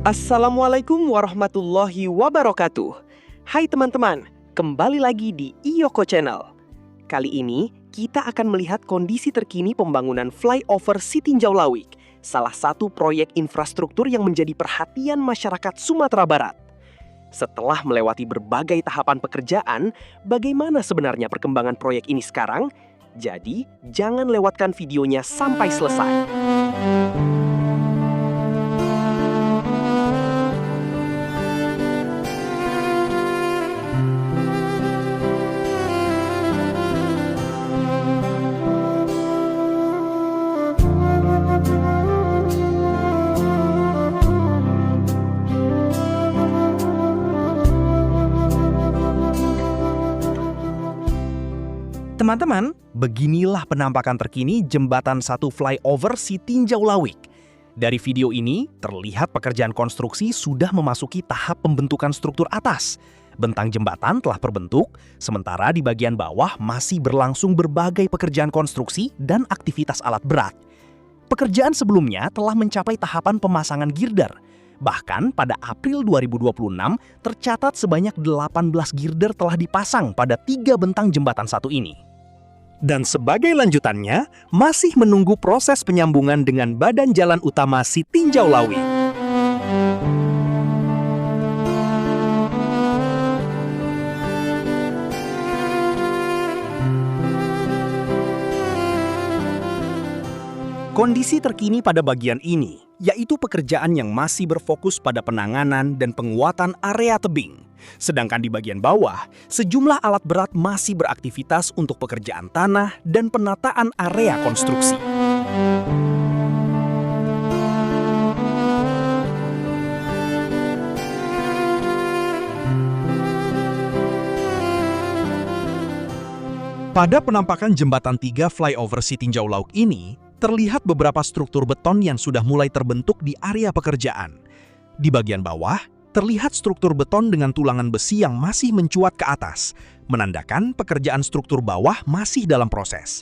Assalamualaikum warahmatullahi wabarakatuh. Hai teman-teman, kembali lagi di Iyoko Channel. Kali ini kita akan melihat kondisi terkini pembangunan flyover Sitinjau Lauik, salah satu proyek infrastruktur yang menjadi perhatian masyarakat Sumatera Barat. Setelah melewati berbagai tahapan pekerjaan, bagaimana sebenarnya perkembangan proyek ini sekarang? Jadi, jangan lewatkan videonya sampai selesai. Teman-teman, beginilah penampakan terkini jembatan 1 flyover Sitinjau Lauik. Dari video ini, terlihat pekerjaan konstruksi sudah memasuki tahap pembentukan struktur atas. Bentang jembatan telah terbentuk, sementara di bagian bawah masih berlangsung berbagai pekerjaan konstruksi dan aktivitas alat berat. Pekerjaan sebelumnya telah mencapai tahapan pemasangan girder. Bahkan pada April 2026, tercatat sebanyak 18 girder telah dipasang pada 3 bentang jembatan satu ini. Dan sebagai lanjutannya, masih menunggu proses penyambungan dengan badan jalan utama Sitinjau Lauik. Kondisi terkini pada bagian ini, yaitu pekerjaan yang masih berfokus pada penanganan dan penguatan area tebing. Sedangkan di bagian bawah, sejumlah alat berat masih beraktivitas untuk pekerjaan tanah dan penataan area konstruksi. Pada penampakan jembatan 3 flyover Sitinjau Lauik ini, terlihat beberapa struktur beton yang sudah mulai terbentuk di area pekerjaan. Di bagian bawah, terlihat struktur beton dengan tulangan besi yang masih mencuat ke atas, menandakan pekerjaan struktur bawah masih dalam proses.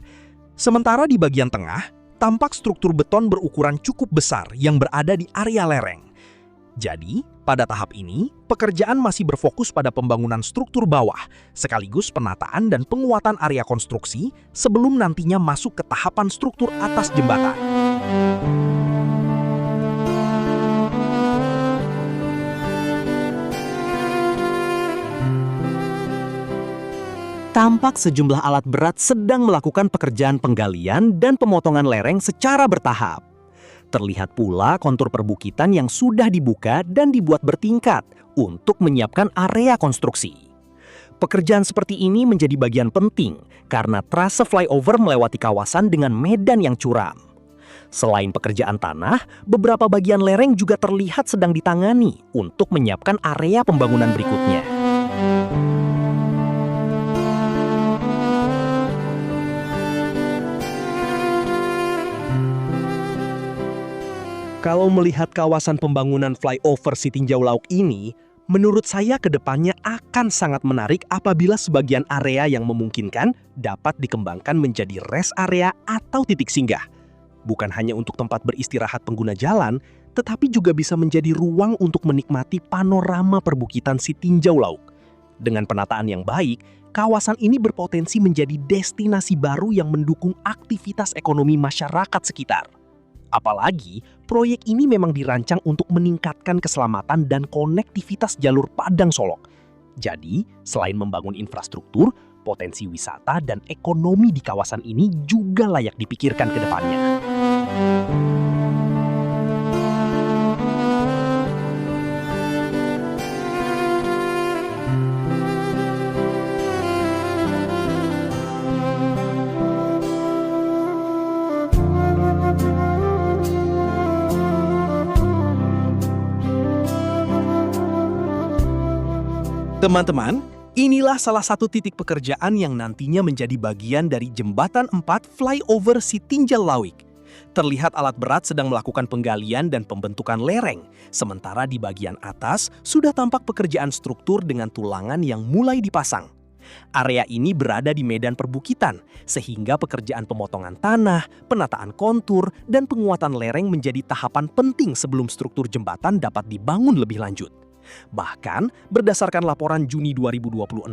Sementara di bagian tengah, tampak struktur beton berukuran cukup besar yang berada di area lereng. Jadi, pada tahap ini, pekerjaan masih berfokus pada pembangunan struktur bawah, sekaligus penataan dan penguatan area konstruksi sebelum nantinya masuk ke tahapan struktur atas jembatan. Tampak sejumlah alat berat sedang melakukan pekerjaan penggalian dan pemotongan lereng secara bertahap. Terlihat pula kontur perbukitan yang sudah dibuka dan dibuat bertingkat untuk menyiapkan area konstruksi. Pekerjaan seperti ini menjadi bagian penting karena trase flyover melewati kawasan dengan medan yang curam. Selain pekerjaan tanah, beberapa bagian lereng juga terlihat sedang ditangani untuk menyiapkan area pembangunan berikutnya. Kalau melihat kawasan pembangunan flyover Sitinjau Lauik ini, menurut saya kedepannya akan sangat menarik apabila sebagian area yang memungkinkan dapat dikembangkan menjadi rest area atau titik singgah. Bukan hanya untuk tempat beristirahat pengguna jalan, tetapi juga bisa menjadi ruang untuk menikmati panorama perbukitan Sitinjau Lauik. Dengan penataan yang baik, kawasan ini berpotensi menjadi destinasi baru yang mendukung aktivitas ekonomi masyarakat sekitar. Apalagi, proyek ini memang dirancang untuk meningkatkan keselamatan dan konektivitas jalur Padang Solok. Jadi, selain membangun infrastruktur, potensi wisata dan ekonomi di kawasan ini juga layak dipikirkan ke depannya. Teman-teman, inilah salah satu titik pekerjaan yang nantinya menjadi bagian dari jembatan 4 flyover Sitinjau Lauik. Terlihat alat berat sedang melakukan penggalian dan pembentukan lereng, sementara di bagian atas sudah tampak pekerjaan struktur dengan tulangan yang mulai dipasang. Area ini berada di medan perbukitan, sehingga pekerjaan pemotongan tanah, penataan kontur, dan penguatan lereng menjadi tahapan penting sebelum struktur jembatan dapat dibangun lebih lanjut. Bahkan, berdasarkan laporan Juni 2026,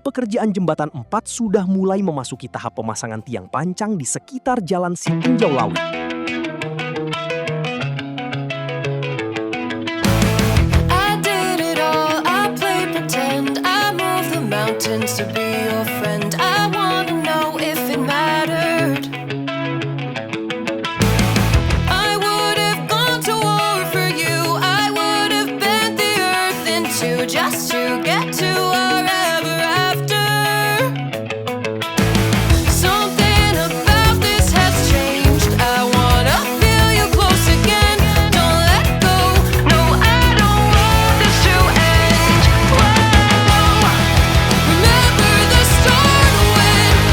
pekerjaan Jembatan 4 sudah mulai memasuki tahap pemasangan tiang pancang di sekitar Jalan Sitinjau Lauik. To be your friend, I wanna know if it mattered. I would have gone to war for you. I would have bent the earth in two just to get to our ever after. Something about this has changed. I wanna feel you close again. Don't let go. No, I don't want this to end. Whoa. Remember the start when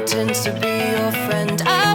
pretends to be your friend. I